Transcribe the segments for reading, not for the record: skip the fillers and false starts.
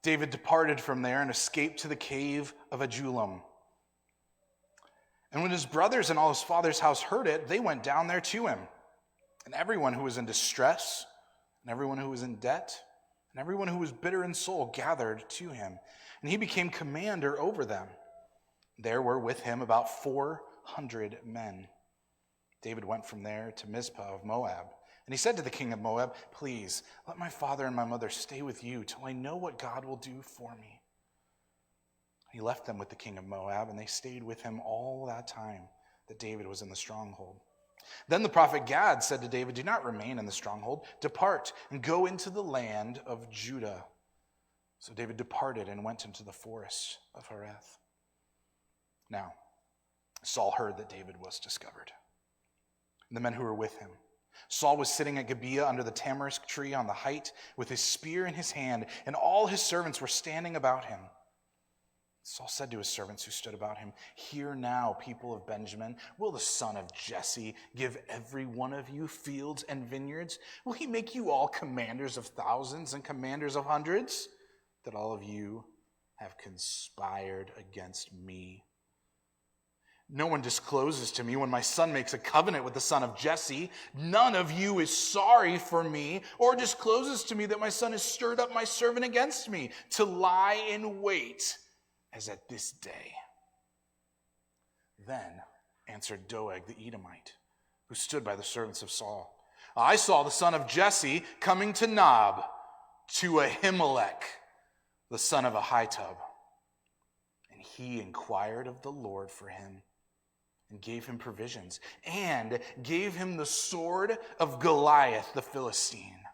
David departed from there and escaped to the cave of Adullam. And when his brothers and all his father's house heard it, they went down there to him. And everyone who was in distress, and everyone who was in debt, and everyone who was bitter in soul gathered to him. And he became commander over them. There were with him about 400 men. David went from there to Mizpah of Moab. And he said to the king of Moab, "Please, let my father and my mother stay with you till I know what God will do for me." He left them with the king of Moab, and they stayed with him all that time that David was in the stronghold. Then the prophet Gad said to David, "Do not remain in the stronghold. Depart and go into the land of Judah." So David departed and went into the forest of Hereth. Now, Saul heard that David was discovered, and the men who were with him. Saul was sitting at Gibeah under the tamarisk tree on the height with his spear in his hand, and all his servants were standing about him. Saul said to his servants who stood about him, "Hear now, people of Benjamin, will the son of Jesse give every one of you fields and vineyards? Will he make you all commanders of thousands and commanders of hundreds? That all of you have conspired against me. No one discloses to me when my son makes a covenant with the son of Jesse. None of you is sorry for me or discloses to me that my son has stirred up my servant against me to lie in wait as at this day." Then answered Doeg the Edomite, who stood by the servants of Saul, "I saw the son of Jesse coming to Nob, to Ahimelech, the son of Ahitub. And he inquired of the Lord for him, and gave him provisions, and gave him the sword of Goliath the Philistine."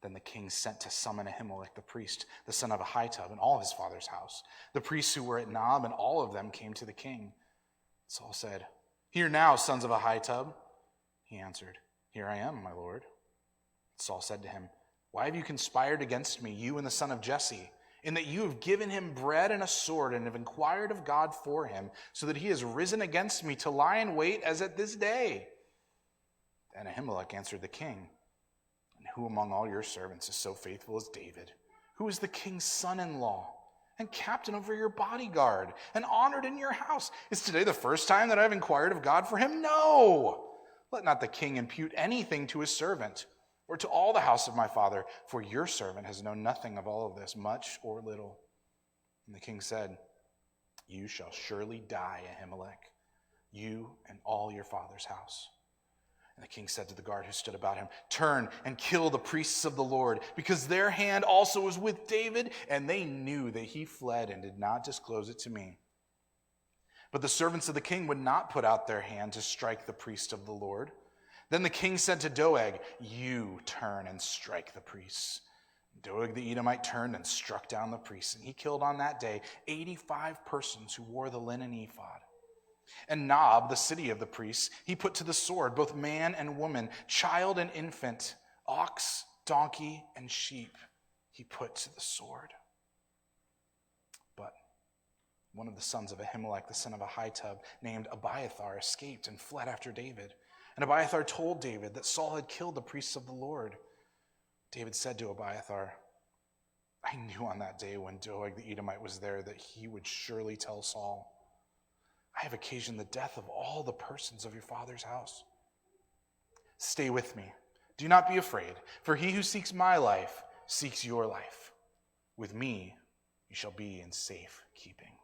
Then the king sent to summon Ahimelech the priest, the son of Ahitub, and all his father's house. The priests who were at Nob, and all of them came to the king. Saul said, "Hear now, sons of Ahitub." He answered, "Here I am, my lord." Saul said to him, "Why have you conspired against me, you and the son of Jesse, in that you have given him bread and a sword, and have inquired of God for him, so that he has risen against me to lie in wait as at this day?" And Ahimelech answered the king, "And who among all your servants is so faithful as David, who is the king's son-in-law, and captain over your bodyguard, and honored in your house? Is today the first time that I have inquired of God for him? No! Let not the king impute anything to his servant, or to all the house of my father, for your servant has known nothing of all of this, much or little." And the king said, "You shall surely die, Ahimelech, you and all your father's house." And the king said to the guard who stood about him, "Turn and kill the priests of the Lord, because their hand also was with David, and they knew that he fled and did not disclose it to me." But the servants of the king would not put out their hand to strike the priest of the Lord. Then the king said to Doeg, "You turn and strike the priests." Doeg the Edomite turned and struck down the priests, and he killed on that day 85 persons who wore the linen ephod. And Nob, the city of the priests, he put to the sword, both man and woman, child and infant, ox, donkey, and sheep, he put to the sword. But one of the sons of Ahimelech, the son of Ahitub, named Abiathar, escaped and fled after David. And Abiathar told David that Saul had killed the priests of the Lord. David said to Abiathar, "I knew on that day when Doeg the Edomite was there that he would surely tell Saul, 'I have occasioned the death of all the persons of your father's house.' Stay with me. Do not be afraid, for he who seeks my life seeks your life. With me you shall be in safe keeping."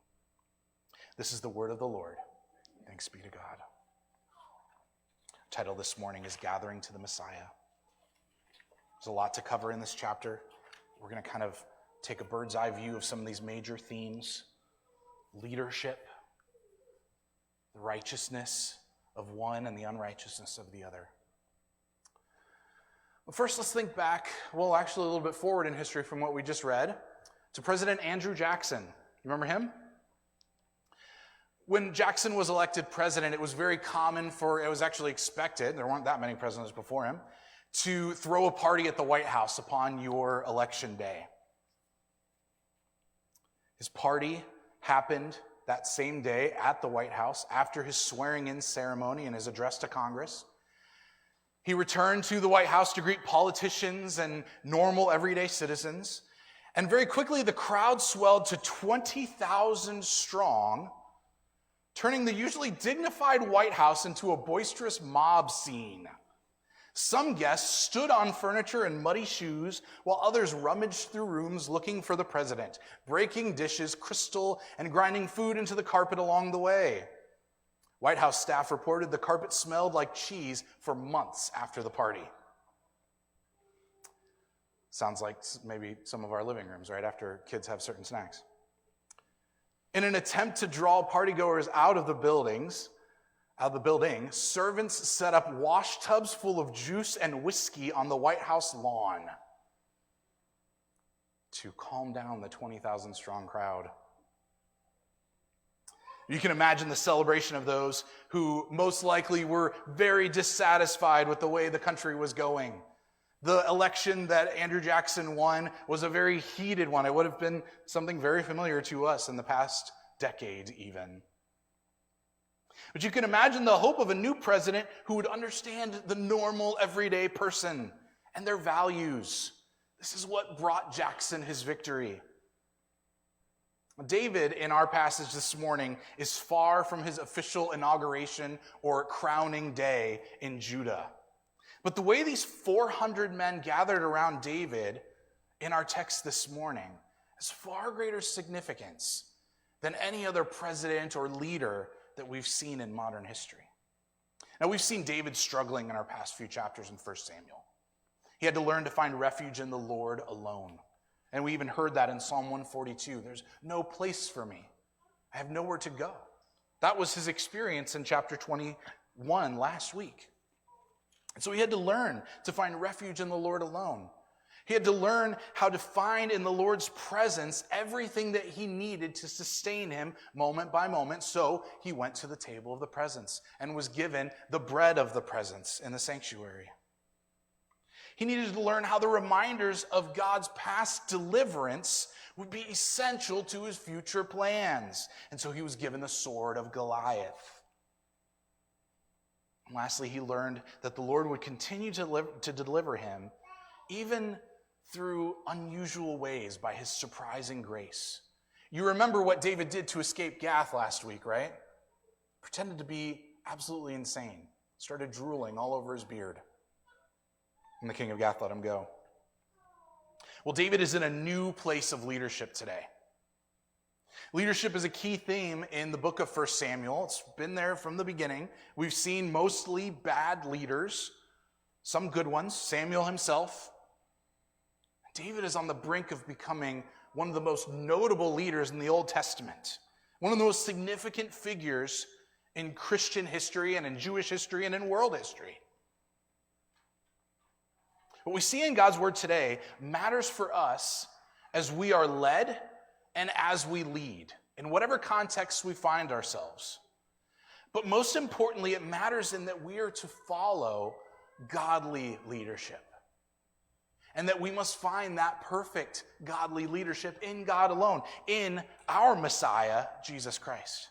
This is the word of the Lord. Thanks be to God. Title this morning is Gathering to the Messiah. There's a lot to cover in this chapter. We're going to kind of take a bird's eye view of some of these major themes: leadership, the righteousness of one and the unrighteousness of the other. But first, let's think back, well, actually a little bit forward in history from what we just read, to President Andrew Jackson. You remember him? When Jackson was elected president, it was very common it was actually expected, there weren't that many presidents before him, to throw a party at the White House upon your election day. His party happened that same day at the White House after his swearing-in ceremony and his address to Congress. He returned to the White House to greet politicians and normal everyday citizens. And very quickly, the crowd swelled to 20,000 strong, turning the usually dignified White House into a boisterous mob scene. Some guests stood on furniture in muddy shoes, while others rummaged through rooms looking for the president, breaking dishes, crystal, and grinding food into the carpet along the way. White House staff reported the carpet smelled like cheese for months after the party. Sounds like maybe some of our living rooms, right, after kids have certain snacks. In an attempt to draw partygoers out of the building, servants set up wash tubs full of juice and whiskey on the White House lawn to calm down the 20,000 strong crowd. You can imagine the celebration of those who most likely were very dissatisfied with the way the country was going. The election that Andrew Jackson won was a very heated one. It would have been something very familiar to us in the past decade even. But you can imagine the hope of a new president who would understand the normal, everyday person and their values. This is what brought Jackson his victory. David, in our passage this morning, is far from his official inauguration or crowning day in Judah. But the way these 400 men gathered around David in our text this morning has far greater significance than any other president or leader that we've seen in modern history. Now, we've seen David struggling in our past few chapters in 1 Samuel. He had to learn to find refuge in the Lord alone. And we even heard that in Psalm 142. There's no place for me. I have nowhere to go. That was his experience in chapter 21 last week. And so he had to learn to find refuge in the Lord alone. He had to learn how to find in the Lord's presence everything that he needed to sustain him moment by moment. So he went to the table of the presence and was given the bread of the presence in the sanctuary. He needed to learn how the reminders of God's past deliverance would be essential to his future plans. And so he was given the sword of Goliath. And lastly, he learned that the Lord would continue to deliver him even through unusual ways by his surprising grace. You remember what David did to escape Gath last week, right? Pretended to be absolutely insane. Started drooling all over his beard. And the king of Gath let him go. Well, David is in a new place of leadership today. Leadership is a key theme in the book of 1 Samuel. It's been there from the beginning. We've seen mostly bad leaders, some good ones, Samuel himself. David is on the brink of becoming one of the most notable leaders in the Old Testament, one of the most significant figures in Christian history and in Jewish history and in world history. What we see in God's word today matters for us as we are led and as we lead, in whatever context we find ourselves. But most importantly, it matters in that we are to follow godly leadership. And that we must find that perfect godly leadership in God alone, in our Messiah, Jesus Christ.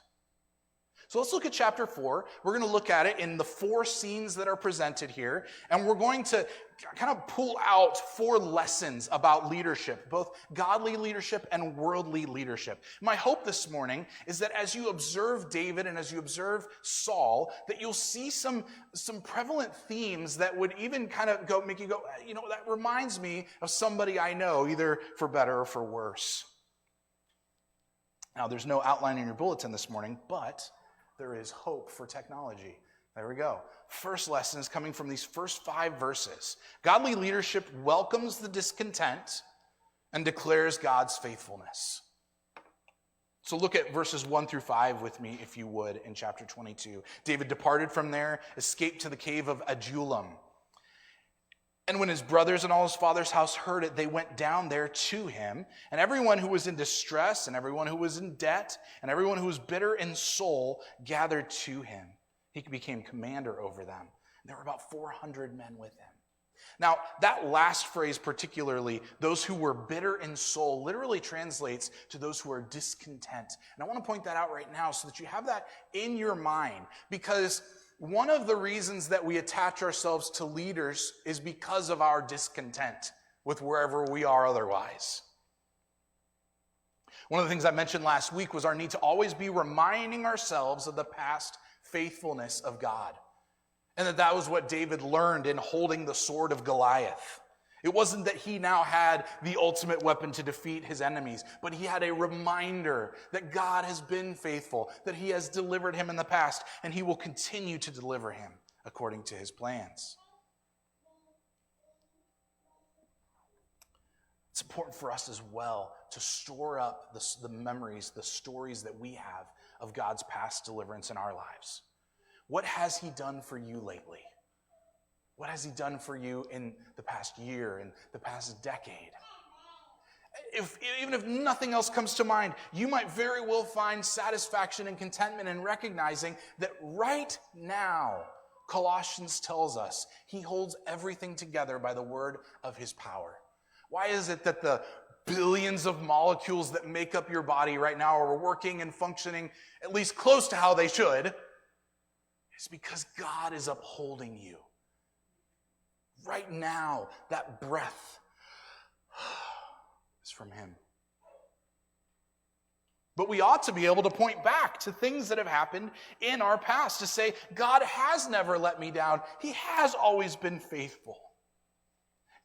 So let's look at chapter 4. We're going to look at it in the 4 scenes that are presented here. And we're going to kind of pull out 4 lessons about leadership, both godly leadership and worldly leadership. My hope this morning is that as you observe David and as you observe Saul, that you'll see some prevalent themes that would even kind of make you go, that reminds me of somebody I know, either for better or for worse. Now, there's no outline in your bulletin this morning, but there is hope for technology. There we go. First lesson is coming from these first 5 verses. Godly leadership welcomes the discontent and declares God's faithfulness. So look at verses 1 through 5 with me, if you would, in chapter 22. David departed from there, escaped to the cave of Adullam. And when his brothers and all his father's house heard it, they went down there to him. And everyone who was in distress, and everyone who was in debt, and everyone who was bitter in soul gathered to him. He became commander over them. There were about 400 men with him. Now, that last phrase particularly, those who were bitter in soul, literally translates to those who are discontent. And I want to point that out right now so that you have that in your mind, because one of the reasons that we attach ourselves to leaders is because of our discontent with wherever we are otherwise. One of the things I mentioned last week was our need to always be reminding ourselves of the past faithfulness of God. And that was what David learned in holding the sword of Goliath. It wasn't that he now had the ultimate weapon to defeat his enemies, but he had a reminder that God has been faithful, that he has delivered him in the past, and he will continue to deliver him according to his plans. It's important for us as well to store up the memories, the stories that we have of God's past deliverance in our lives. What has he done for you lately? What has he done for you in the past year, in the past decade? Even if nothing else comes to mind, you might very well find satisfaction and contentment in recognizing that right now, Colossians tells us, he holds everything together by the word of his power. Why is it that the billions of molecules that make up your body right now are working and functioning at least close to how they should? It's because God is upholding you. Right now, that breath is from him. But we ought to be able to point back to things that have happened in our past to say, God has never let me down. He has always been faithful.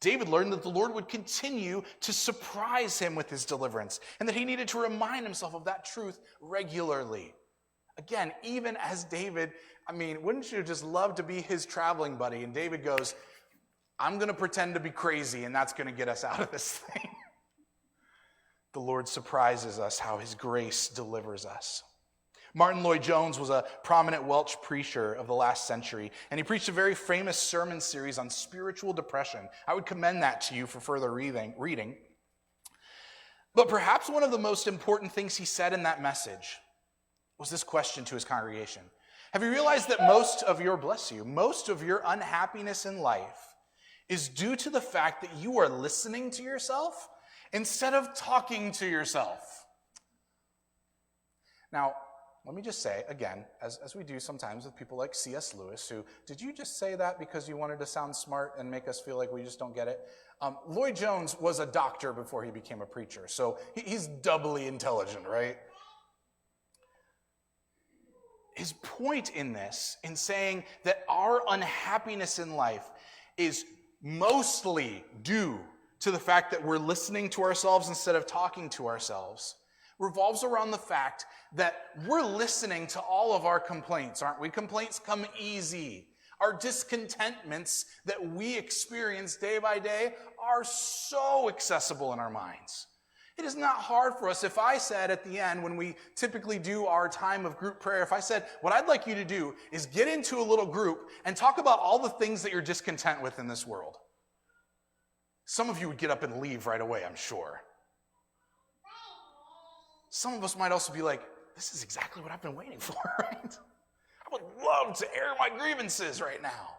David learned that the Lord would continue to surprise him with his deliverance and that he needed to remind himself of that truth regularly. Again, even as David, wouldn't you just love to be his traveling buddy? And David goes, I'm going to pretend to be crazy, and that's going to get us out of this thing. The Lord surprises us how his grace delivers us. Martin Lloyd-Jones was a prominent Welsh preacher of the last century, and he preached a very famous sermon series on spiritual depression. I would commend that to you for further reading. But perhaps one of the most important things he said in that message was this question to his congregation. Have you realized that most of your unhappiness in life is due to the fact that you are listening to yourself instead of talking to yourself? Now, let me just say, again, as we do sometimes with people like C.S. Lewis, who, did you just say that because you wanted to sound smart and make us feel like we just don't get it? Lloyd-Jones was a doctor before he became a preacher, so he's doubly intelligent, right? His point in this, in saying that our unhappiness in life is mostly due to the fact that we're listening to ourselves instead of talking to ourselves, revolves around the fact that we're listening to all of our complaints, aren't we? Complaints come easy. Our discontentments that we experience day by day are so accessible in our minds. It is not hard for us if I said at the end, when we typically do our time of group prayer, if I said, what I'd like you to do is get into a little group and talk about all the things that you're discontent with in this world. Some of you would get up and leave right away, I'm sure. Some of us might also be like, this is exactly what I've been waiting for, right? I would love to air my grievances right now.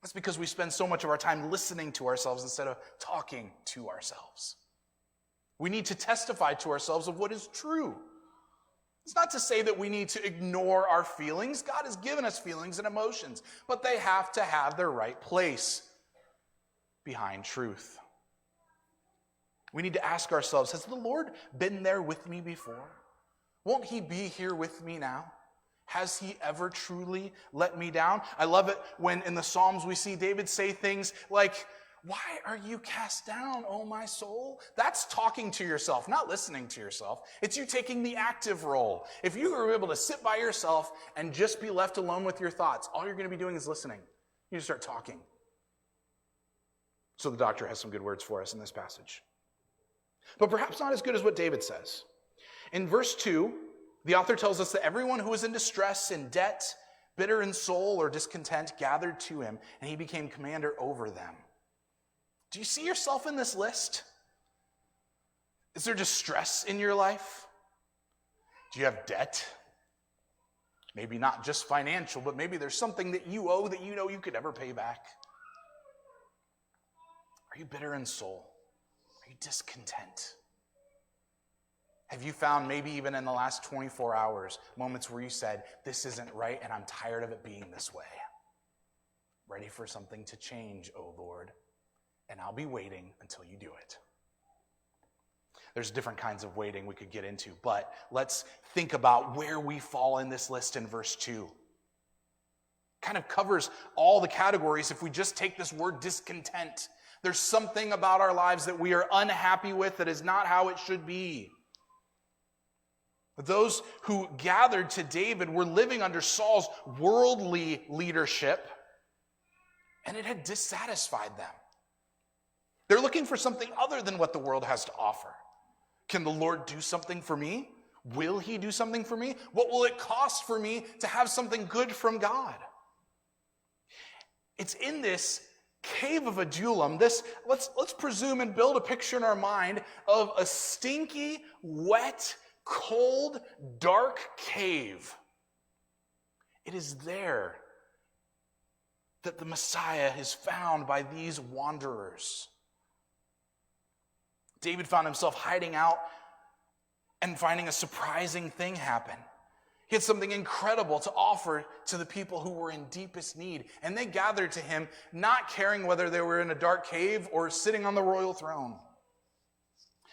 That's because we spend so much of our time listening to ourselves instead of talking to ourselves. We need to testify to ourselves of what is true. It's not to say that we need to ignore our feelings. God has given us feelings and emotions, but they have to have their right place behind truth. We need to ask ourselves, has the Lord been there with me before? Won't he be here with me now? Has he ever truly let me down? I love it when in the Psalms we see David say things like, why are you cast down, O my soul? That's talking to yourself, not listening to yourself. It's you taking the active role. If you are able to sit by yourself and just be left alone with your thoughts, all you're going to be doing is listening. You just start talking. So the doctor has some good words for us in this passage. But perhaps not as good as what David says. In verse 2, the author tells us that everyone who was in distress, in debt, bitter in soul, or discontent gathered to him, and he became commander over them. Do you see yourself in this list? Is there distress in your life? Do you have debt? Maybe not just financial, but maybe there's something that you owe that you know you could never pay back. Are you bitter in soul? Are you discontent? Have you found, maybe even in the last 24 hours, moments where you said, this isn't right and I'm tired of it being this way? Ready for something to change, O Lord, and I'll be waiting until you do it. There's different kinds of waiting we could get into, but let's think about where we fall in this list in verse 2. Kind of covers all the categories if we just take this word discontent. There's something about our lives that we are unhappy with that is not how it should be. But those who gathered to David were living under Saul's worldly leadership, and it had dissatisfied them. They're looking for something other than what the world has to offer. Can the Lord do something for me? Will he do something for me? What will it cost for me to have something good from God? It's in this cave of Adullam, let's presume and build a picture in our mind of a stinky, wet, cold, dark cave. It is there that the Messiah is found by these wanderers. David found himself hiding out and finding a surprising thing happen. He had something incredible to offer to the people who were in deepest need. And they gathered to him, not caring whether they were in a dark cave or sitting on the royal throne.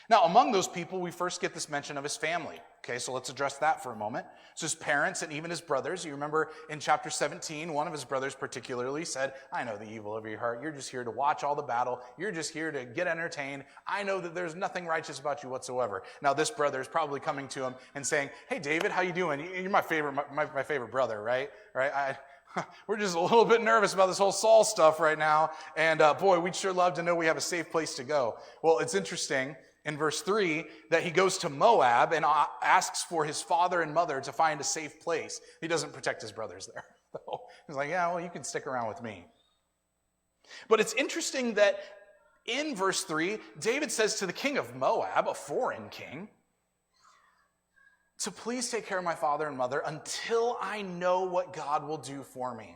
Now, among those people, we first get this mention of his family. Okay, so let's address that for a moment. So his parents and even his brothers. You remember in chapter 17, one of his brothers particularly said, I know the evil of your heart. You're just here to watch all the battle. You're just here to get entertained. I know that there's nothing righteous about you whatsoever. Now, this brother is probably coming to him and saying, hey, David, how you doing? You're my favorite brother, right? We're just a little bit nervous about this whole Saul stuff right now. And boy, we'd sure love to know we have a safe place to go. Well, it's interesting in verse 3 that he goes to Moab and asks for his father and mother to find a safe place. He doesn't protect his brothers there. He's like, yeah, well, you can stick around with me. But it's interesting that in verse 3, David says to the king of Moab, a foreign king, to please take care of my father and mother until I know what God will do for me.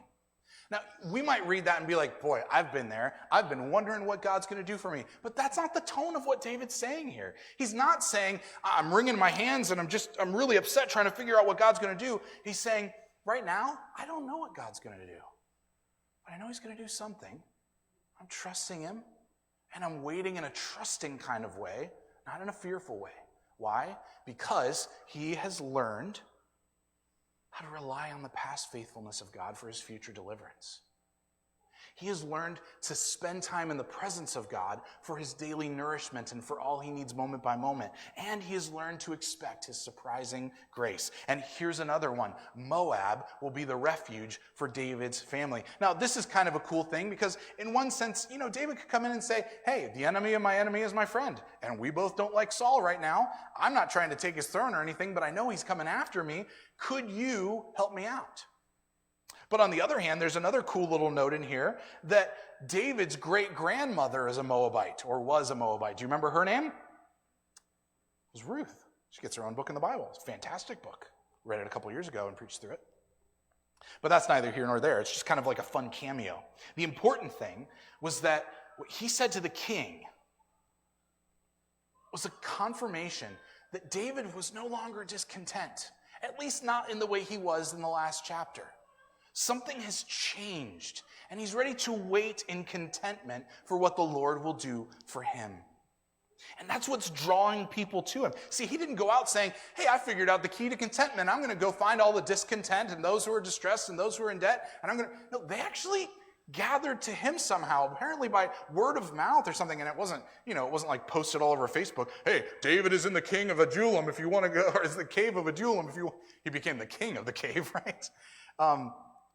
Now, we might read that and be like, boy, I've been there. I've been wondering what God's going to do for me. But that's not the tone of what David's saying here. He's not saying, I'm wringing my hands and I'm really upset trying to figure out what God's going to do. He's saying, right now, I don't know what God's going to do. But I know he's going to do something. I'm trusting him, and I'm waiting in a trusting kind of way, not in a fearful way. Why? Because he has learned how to rely on the past faithfulness of God for his future deliverance. He has learned to spend time in the presence of God for his daily nourishment and for all he needs moment by moment. And he has learned to expect his surprising grace. And here's another one. Moab will be the refuge for David's family. Now, this is kind of a cool thing because in one sense, David could come in and say, hey, the enemy of my enemy is my friend. And we both don't like Saul right now. I'm not trying to take his throne or anything, but I know he's coming after me. Could you help me out? But on the other hand, there's another cool little note in here that David's great-grandmother is a Moabite, or was a Moabite. Do you remember her name? It was Ruth. She gets her own book in the Bible. It's a fantastic book. Read it a couple years ago and preached through it. But that's neither here nor there. It's just kind of like a fun cameo. The important thing was that what he said to the king was a confirmation that David was no longer discontent, at least not in the way he was in the last chapter. Something has changed, and he's ready to wait in contentment for what the Lord will do for him. And that's what's drawing people to him. See, he didn't go out saying, hey, I figured out the key to contentment. I'm going to go find all the discontent and those who are distressed and those who are in debt. And No, they actually gathered to him somehow, apparently by word of mouth or something. And it wasn't like posted all over Facebook. Hey, David is in the king of Adullam if you want to go, or is the cave of Adullam if you, he became the king of the cave, right?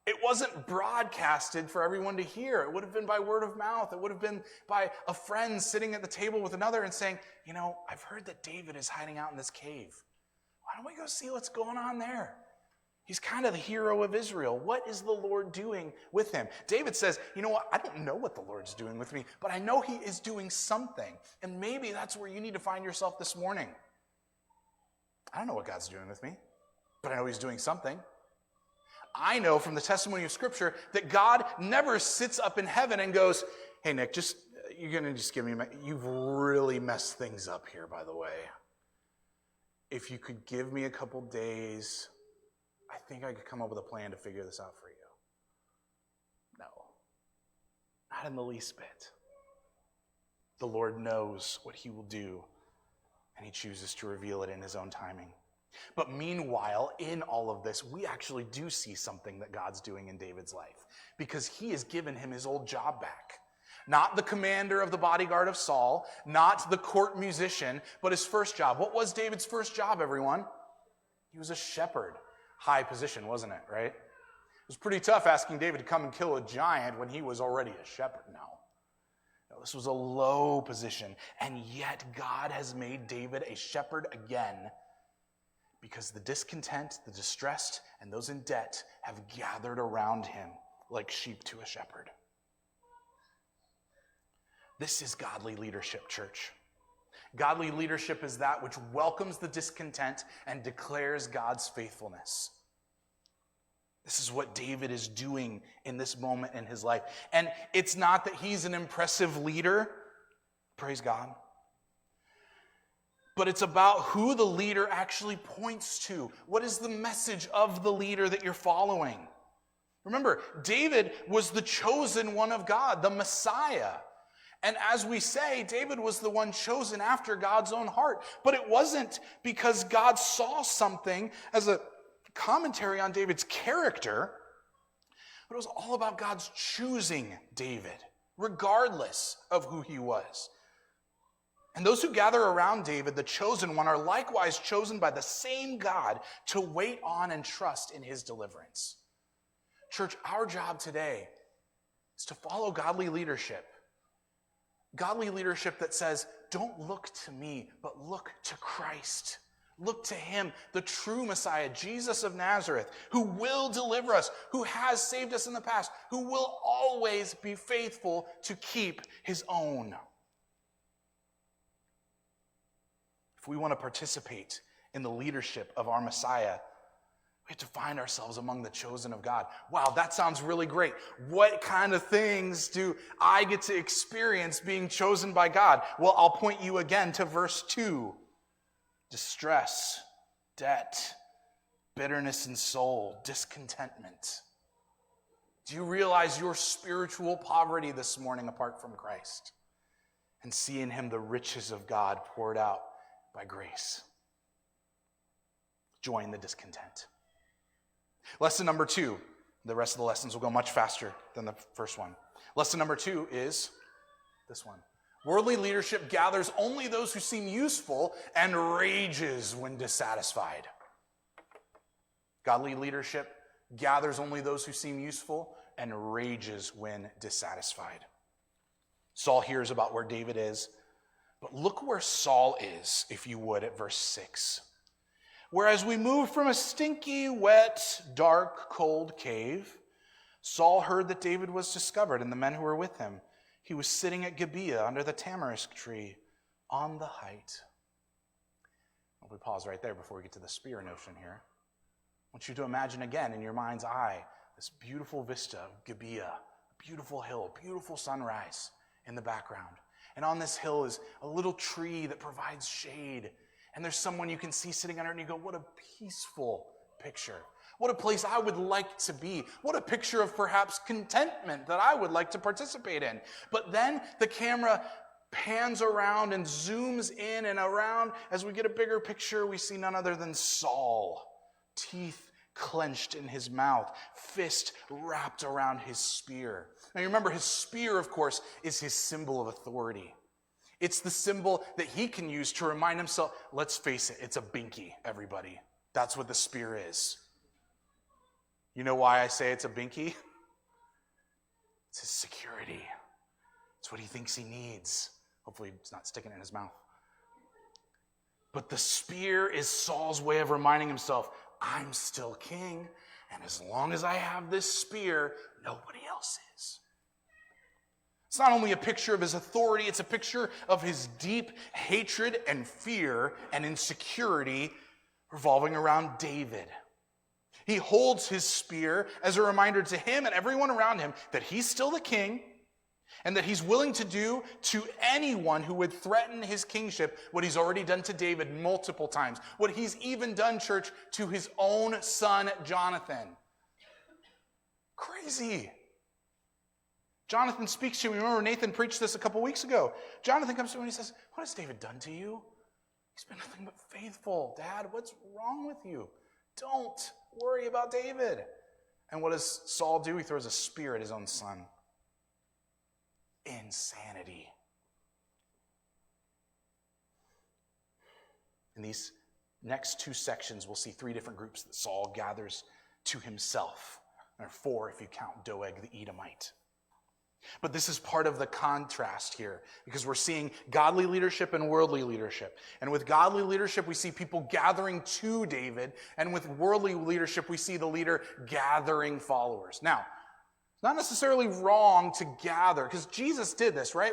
It wasn't broadcasted for everyone to hear. It would have been by word of mouth. It would have been by a friend sitting at the table with another and saying, I've heard that David is hiding out in this cave. Why don't we go see what's going on there? He's kind of the hero of Israel. What is the Lord doing with him? David says, you know what? I don't know what the Lord's doing with me, but I know he is doing something. And maybe that's where you need to find yourself this morning. I don't know what God's doing with me, but I know he's doing something. I know from the testimony of Scripture that God never sits up in heaven and goes, hey, Nick, you're going to just give me, you've really messed things up here, by the way. If you could give me a couple days, I think I could come up with a plan to figure this out for you. No, not in the least bit. The Lord knows what he will do, and he chooses to reveal it in his own timing. But meanwhile, in all of this, we actually do see something that God's doing in David's life, because he has given him his old job back. Not the commander of the bodyguard of Saul, not the court musician, but his first job. What was David's first job, everyone? He was a shepherd. High position, wasn't it, right? It was pretty tough asking David to come and kill a giant when he was already a shepherd now. No, this was a low position, and yet God has made David a shepherd again, because the discontent, the distressed, and those in debt have gathered around him like sheep to a shepherd. This is godly leadership, church. Godly leadership is that which welcomes the discontent and declares God's faithfulness. This is what David is doing in this moment in his life. And it's not that he's an impressive leader, praise God, but it's about who the leader actually points to. What is the message of the leader that you're following? Remember, David was the chosen one of God, the Messiah. And as we say, David was the one chosen after God's own heart. But it wasn't because God saw something as a commentary on David's character, but it was all about God's choosing David, regardless of who he was. And those who gather around David, the chosen one, are likewise chosen by the same God to wait on and trust in his deliverance. Church, our job today is to follow godly leadership. Godly leadership that says, don't look to me, but look to Christ. Look to him, the true Messiah, Jesus of Nazareth, who will deliver us, who has saved us in the past, who will always be faithful to keep his own. If we want to participate in the leadership of our Messiah, we have to find ourselves among the chosen of God. Wow, that sounds really great. What kind of things do I get to experience being chosen by God? Well, I'll point you again to verse 2. Distress, debt, bitterness in soul, discontentment. Do you realize your spiritual poverty this morning apart from Christ? And see in him the riches of God poured out by grace. Join the discontent. Lesson number 2. The rest of the lessons will go much faster than the first one. Lesson number 2 is this one. Worldly leadership gathers only those who seem useful and rages when dissatisfied. Godly leadership gathers only those who seem useful and rages when dissatisfied. Saul hears about where David is, but look where Saul is, if you would, at verse 6. Whereas we moved from a stinky, wet, dark, cold cave, Saul heard that David was discovered and the men who were with him. He was sitting at Gibeah under the tamarisk tree on the height. We pause right there before we get to the spear notion here. I want you to imagine again in your mind's eye this beautiful vista of Gibeah, a beautiful hill, beautiful sunrise in the background. And on this hill is a little tree that provides shade. And there's someone you can see sitting under it and you go, what a peaceful picture. What a place I would like to be. What a picture of perhaps contentment that I would like to participate in. But then the camera pans around and zooms in and around. As we get a bigger picture, we see none other than Saul. Teeth clenched in his mouth, fist wrapped around his spear. Now you remember his spear, of course, is his symbol of authority. It's the symbol that he can use to remind himself, let's face it, it's a binky, everybody. That's what the spear is. You know why I say it's a binky? It's his security. It's what he thinks he needs. Hopefully it's not sticking in his mouth. But the spear is Saul's way of reminding himself, I'm still king, and as long as I have this spear, nobody else is. It's not only a picture of his authority, it's a picture of his deep hatred and fear and insecurity revolving around David. He holds his spear as a reminder to him and everyone around him that he's still the king and that he's willing to do to anyone who would threaten his kingship what he's already done to David multiple times. What he's even done, church, to his own son, Jonathan. Crazy. Jonathan speaks to him. Remember Nathan preached this a couple weeks ago. Jonathan comes to him and he says, what has David done to you? He's been nothing but faithful. Dad, what's wrong with you? Don't worry about David. And what does Saul do? He throws a spear at his own son. Insanity. In these next two sections, we'll see three different groups that Saul gathers to himself. There are four if you count Doeg the Edomite. But this is part of the contrast here, because we're seeing godly leadership and worldly leadership. And with godly leadership, we see people gathering to David, and with worldly leadership, we see the leader gathering followers. Now, it's not necessarily wrong to gather, because Jesus did this, right?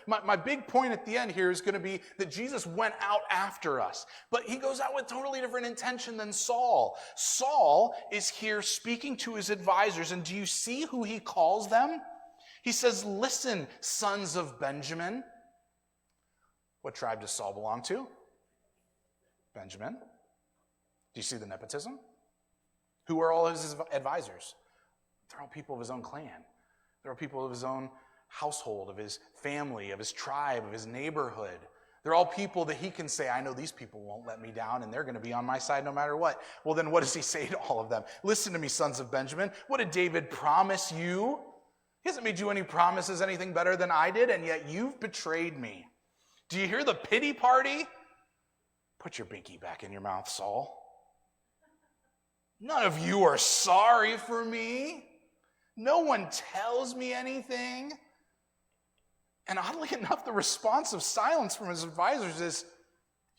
My big point at the end here is going to be that Jesus went out after us, but he goes out with totally different intention than Saul. Saul is here speaking to his advisors, and do you see who he calls them? He says, listen, sons of Benjamin. What tribe does Saul belong to? Benjamin. Do you see the nepotism? Who are all his advisors? They're all people of his own clan. They're all people of his own household, of his family, of his tribe, of his neighborhood. They're all people that he can say, I know these people won't let me down, and they're going to be on my side no matter what. Well, then what does he say to all of them? Listen to me, sons of Benjamin. What did David promise you? He hasn't made you any promises anything better than I did, and yet you've betrayed me. Do you hear the pity party? Put your binky back in your mouth, Saul. None of you are sorry for me. No one tells me anything. And oddly enough, the response of silence from his advisors is,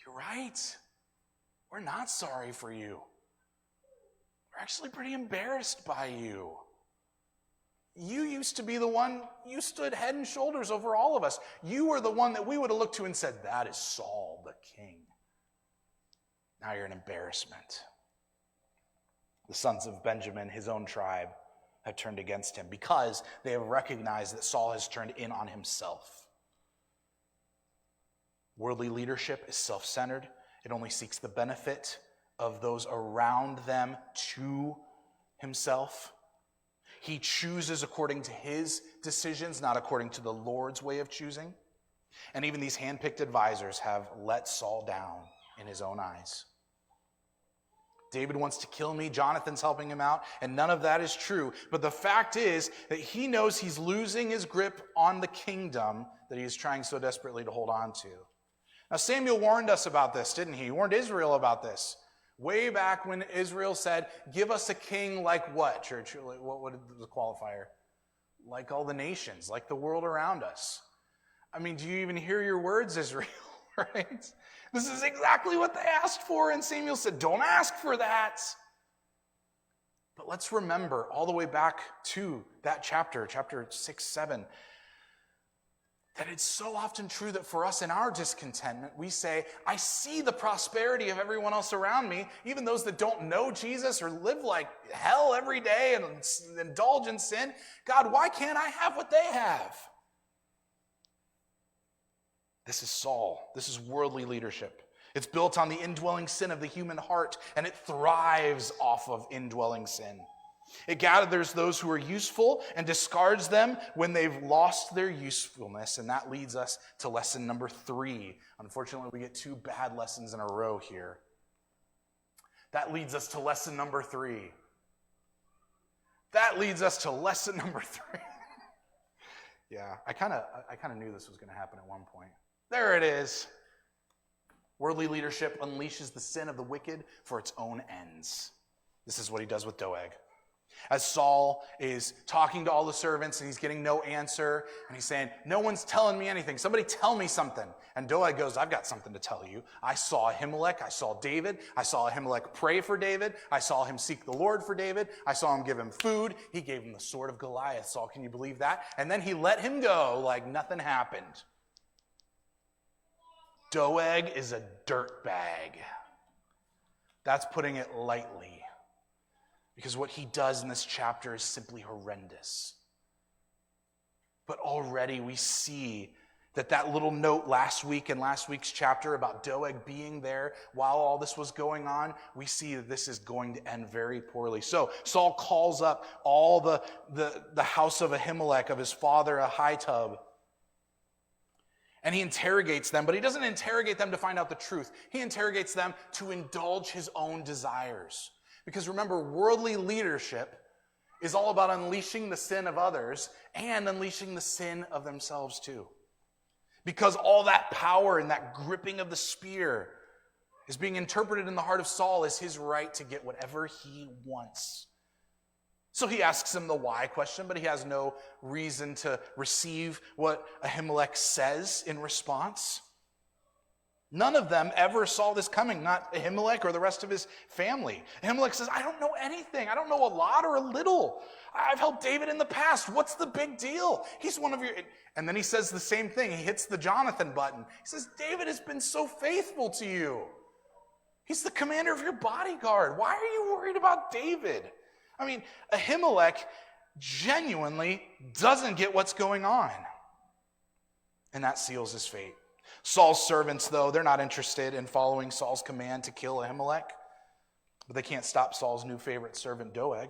you're right. We're not sorry for you. We're actually pretty embarrassed by you. You used to be the one, you stood head and shoulders over all of us. You were the one that we would have looked to and said, that is Saul the king. Now you're an embarrassment. The sons of Benjamin, his own tribe, have turned against him because they have recognized that Saul has turned in on himself. Worldly leadership is self-centered. It only seeks the benefit of those around them to himself. He chooses according to his decisions, not according to the Lord's way of choosing. And even these handpicked advisors have let Saul down in his own eyes. David wants to kill me. Jonathan's helping him out. And none of that is true. But the fact is that he knows he's losing his grip on the kingdom that he is trying so desperately to hold on to. Now, Samuel warned us about this, didn't he? He warned Israel about this. Way back when Israel said, give us a king like what, church? What is the qualifier? Like all the nations, like the world around us. I mean, do you even hear your words, Israel? Right? This is exactly what they asked for, and Samuel said, don't ask for that. But let's remember all the way back to that chapter 6, 7, that it's so often true that for us in our discontentment, we say, I see the prosperity of everyone else around me, even those that don't know Jesus or live like hell every day and indulge in sin. God, why can't I have what they have? This is Saul. This is worldly leadership. It's built on the indwelling sin of the human heart, and it thrives off of indwelling sin. It gathers those who are useful and discards them when they've lost their usefulness, and that leads us to lesson number 3. Unfortunately, we get 2 bad lessons in a row here. That leads us to lesson number 3. That leads us to lesson number 3. Yeah, I kind of knew this was going to happen at one point. There it is. Worldly leadership unleashes the sin of the wicked for its own ends. This is what he does with Doeg. As Saul is talking to all the servants and he's getting no answer, and he's saying, no one's telling me anything. Somebody tell me something. And Doeg goes, I've got something to tell you. I saw Ahimelech. I saw David. I saw Ahimelech pray for David. I saw him seek the Lord for David. I saw him give him food. He gave him the sword of Goliath. Saul, can you believe that? And then he let him go like nothing happened. Doeg is a dirtbag. That's putting it lightly. Because what he does in this chapter is simply horrendous. But already we see that little note last week in last week's chapter about Doeg being there while all this was going on, we see that this is going to end very poorly. So Saul calls up all the house of Ahimelech, of his father Ahitub. And he interrogates them, but he doesn't interrogate them to find out the truth. He interrogates them to indulge his own desires. Because remember, worldly leadership is all about unleashing the sin of others and unleashing the sin of themselves too. Because all that power and that gripping of the spear is being interpreted in the heart of Saul as his right to get whatever he wants. So he asks him the why question, but he has no reason to receive what Ahimelech says in response. None of them ever saw this coming, not Ahimelech or the rest of his family. Ahimelech says, I don't know anything. I don't know a lot or a little. I've helped David in the past. What's the big deal? He's one of your... And then he says the same thing. He hits the Jonathan button. He says, David has been so faithful to you. He's the commander of your bodyguard. Why are you worried about David? I mean, Ahimelech genuinely doesn't get what's going on. And that seals his fate. Saul's servants, though, they're not interested in following Saul's command to kill Ahimelech. But they can't stop Saul's new favorite servant, Doeg.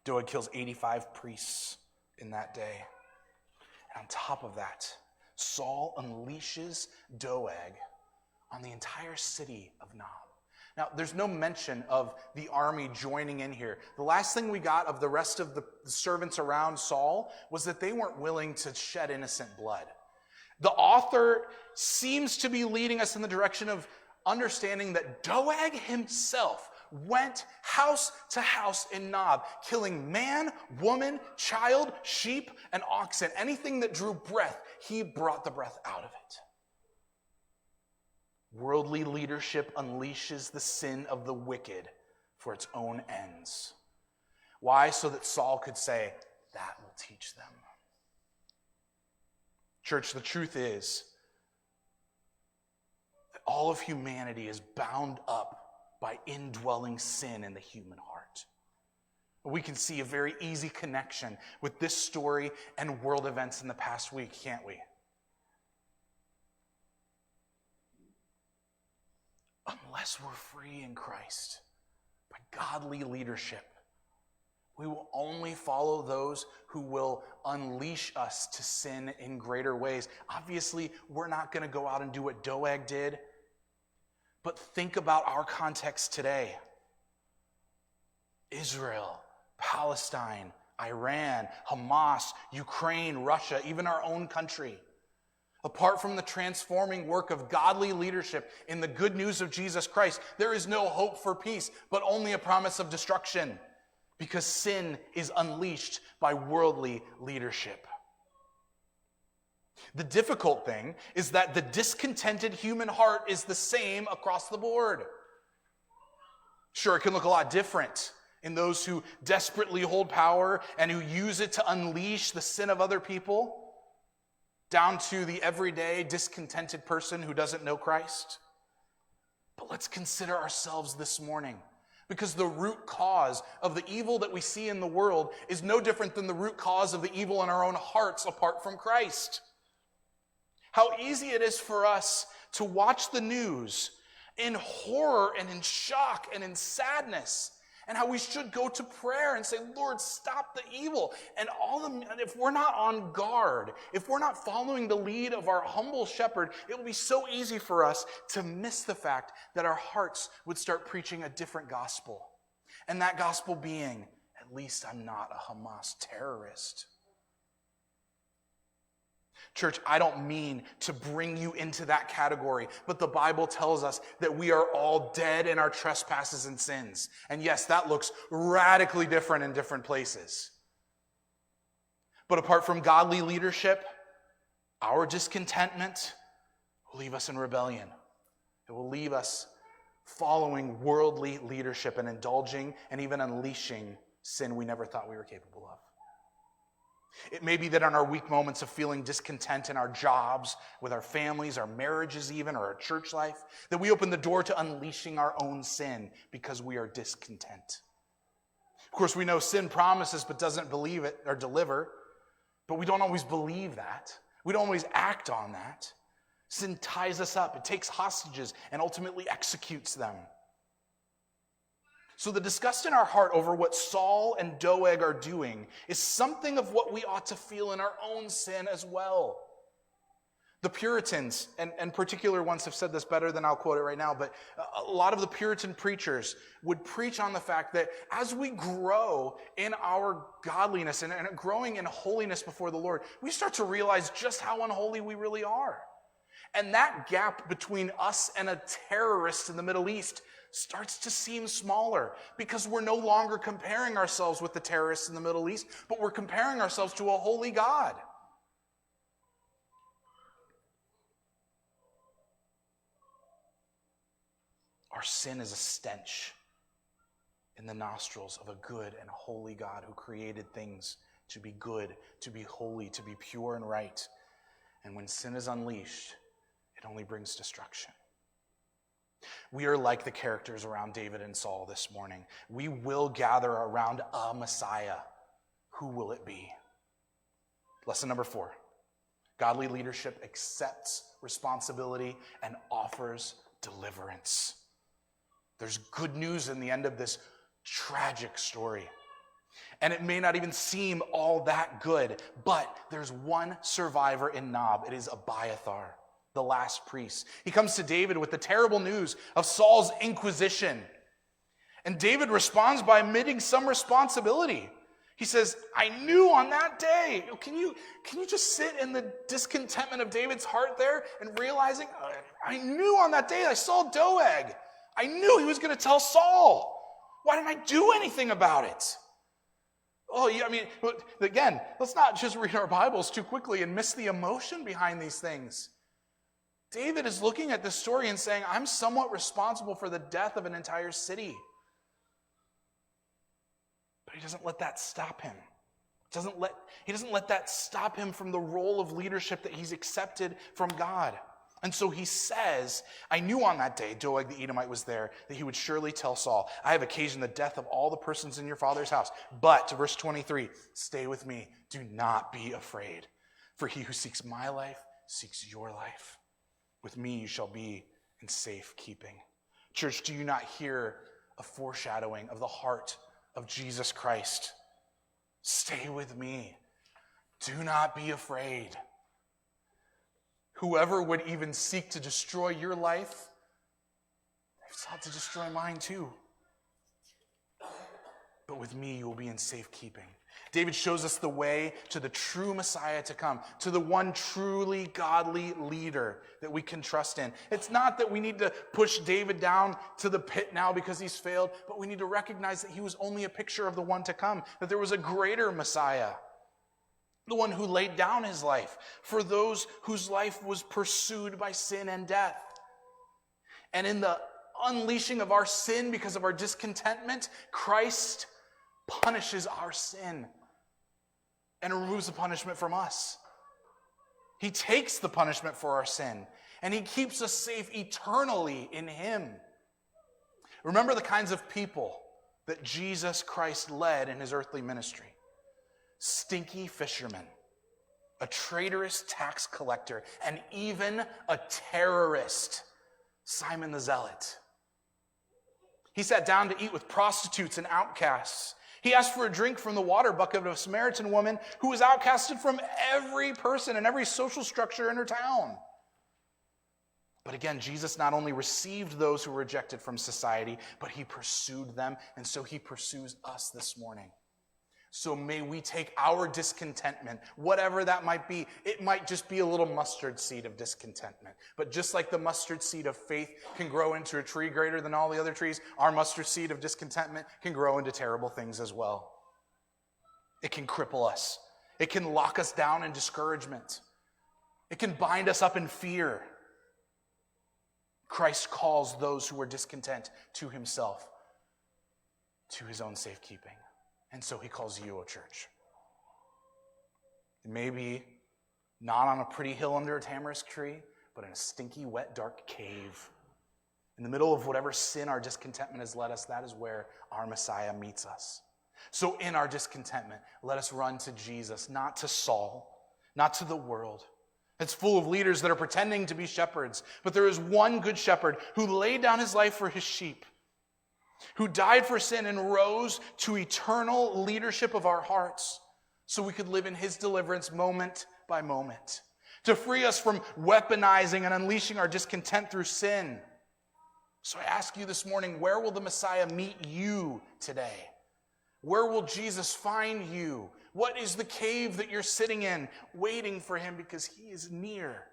Doeg kills 85 priests in that day. And on top of that, Saul unleashes Doeg on the entire city of Nob. Now, there's no mention of the army joining in here. The last thing we got of the rest of the servants around Saul was that they weren't willing to shed innocent blood. The author seems to be leading us in the direction of understanding that Doeg himself went house to house in Nob, killing man, woman, child, sheep, and oxen. Anything that drew breath, he brought the breath out of it. Worldly leadership unleashes the sin of the wicked for its own ends. Why? So that Saul could say, that will teach them. Church, the truth is that all of humanity is bound up by indwelling sin in the human heart. We can see a very easy connection with this story and world events in the past week, can't we? Unless we're free in Christ by godly leadership, we will only follow those who will unleash us to sin in greater ways. Obviously, we're not going to go out and do what Doeg did, but think about our context today. Israel, Palestine, Iran, Hamas, Ukraine, Russia, even our own country. Apart from the transforming work of godly leadership in the good news of Jesus Christ, there is no hope for peace, but only a promise of destruction, because sin is unleashed by worldly leadership. The difficult thing is that the discontented human heart is the same across the board. Sure, it can look a lot different in those who desperately hold power and who use it to unleash the sin of other people, down to the everyday discontented person who doesn't know Christ. But let's consider ourselves this morning, because the root cause of the evil that we see in the world is no different than the root cause of the evil in our own hearts apart from Christ. How easy it is for us to watch the news in horror and in shock and in sadness, and how we should go to prayer and say, Lord, stop the evil. And if we're not on guard, if we're not following the lead of our humble shepherd, it will be so easy for us to miss the fact that our hearts would start preaching a different gospel. And that gospel being, at least I'm not a Hamas terrorist. Church, I don't mean to bring you into that category, but the Bible tells us that we are all dead in our trespasses and sins. And yes, that looks radically different in different places. But apart from godly leadership, our discontentment will leave us in rebellion. It will leave us following worldly leadership and indulging and even unleashing sin we never thought we were capable of. It may be that in our weak moments of feeling discontent in our jobs, with our families, our marriages even, or our church life, that we open the door to unleashing our own sin because we are discontent. Of course, we know sin promises but doesn't believe it or deliver, but we don't always believe that. We don't always act on that. Sin ties us up. It takes hostages and ultimately executes them. So the disgust in our heart over what Saul and Doeg are doing is something of what we ought to feel in our own sin as well. The Puritans, and particular ones have said this better than I'll quote it right now, but a lot of the Puritan preachers would preach on the fact that as we grow in our godliness and growing in holiness before the Lord, we start to realize just how unholy we really are. And that gap between us and a terrorist in the Middle East starts to seem smaller because we're no longer comparing ourselves with the terrorists in the Middle East, but we're comparing ourselves to a holy God. Our sin is a stench in the nostrils of a good and holy God who created things to be good, to be holy, to be pure and right. And when sin is unleashed, it only brings destruction. We are like the characters around David and Saul this morning. We will gather around a Messiah. Who will it be? Lesson number 4. Godly leadership accepts responsibility and offers deliverance. There's good news in the end of this tragic story. And it may not even seem all that good, but there's one survivor in Nob. It is Abiathar, the last priest. He comes to David with the terrible news of Saul's inquisition. And David responds by admitting some responsibility. He says, I knew on that day. Can you just sit in the discontentment of David's heart there and realizing, I knew on that day I saw Doeg. I knew he was going to tell Saul. Why didn't I do anything about it? Oh, yeah, I mean, again, let's not just read our Bibles too quickly and miss the emotion behind these things. David is looking at this story and saying, I'm somewhat responsible for the death of an entire city. But he doesn't let that stop him. He doesn't let that stop him from the role of leadership that he's accepted from God. And so he says, I knew on that day Doeg the Edomite was there, that he would surely tell Saul, I have occasioned the death of all the persons in your father's house. But, to verse 23, stay with me. Do not be afraid. For he who seeks my life seeks your life. With me you shall be in safe keeping. Church, do you not hear a foreshadowing of the heart of Jesus Christ? Stay with me. Do not be afraid. Whoever would even seek to destroy your life, they've sought to destroy mine too. But with me, you will be in safekeeping. David shows us the way to the true Messiah to come, to the one truly godly leader that we can trust in. It's not that we need to push David down to the pit now because he's failed, but we need to recognize that he was only a picture of the one to come, that there was a greater Messiah. The one who laid down his life for those whose life was pursued by sin and death. And in the unleashing of our sin because of our discontentment, Christ punishes our sin and removes the punishment from us. He takes the punishment for our sin, and he keeps us safe eternally in him. Remember the kinds of people that Jesus Christ led in his earthly ministry. Stinky fishermen, a traitorous tax collector, and even a terrorist, Simon the Zealot. He sat down to eat with prostitutes and outcasts. He asked for a drink from the water bucket of a Samaritan woman who was outcasted from every person and every social structure in her town. But again, Jesus not only received those who were rejected from society, but he pursued them, and so he pursues us this morning. So may we take our discontentment, whatever that might be. It might just be a little mustard seed of discontentment. But just like the mustard seed of faith can grow into a tree greater than all the other trees, our mustard seed of discontentment can grow into terrible things as well. It can cripple us. It can lock us down in discouragement. It can bind us up in fear. Christ calls those who are discontent to himself, to his own safekeeping. And so he calls you, O church. It may be not on a pretty hill under a tamarisk tree, but in a stinky, wet, dark cave. In the middle of whatever sin our discontentment has led us, that is where our Messiah meets us. So in our discontentment, let us run to Jesus, not to Saul, not to the world. It's full of leaders that are pretending to be shepherds, but there is one good shepherd who laid down his life for his sheep, who died for sin and rose to eternal leadership of our hearts so we could live in his deliverance moment by moment. to free us from weaponizing and unleashing our discontent through sin. So I ask you this morning, where will the Messiah meet you today? Where will Jesus find you? What is the cave that you're sitting in, waiting for him because he is near?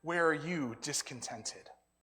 Where are you discontented?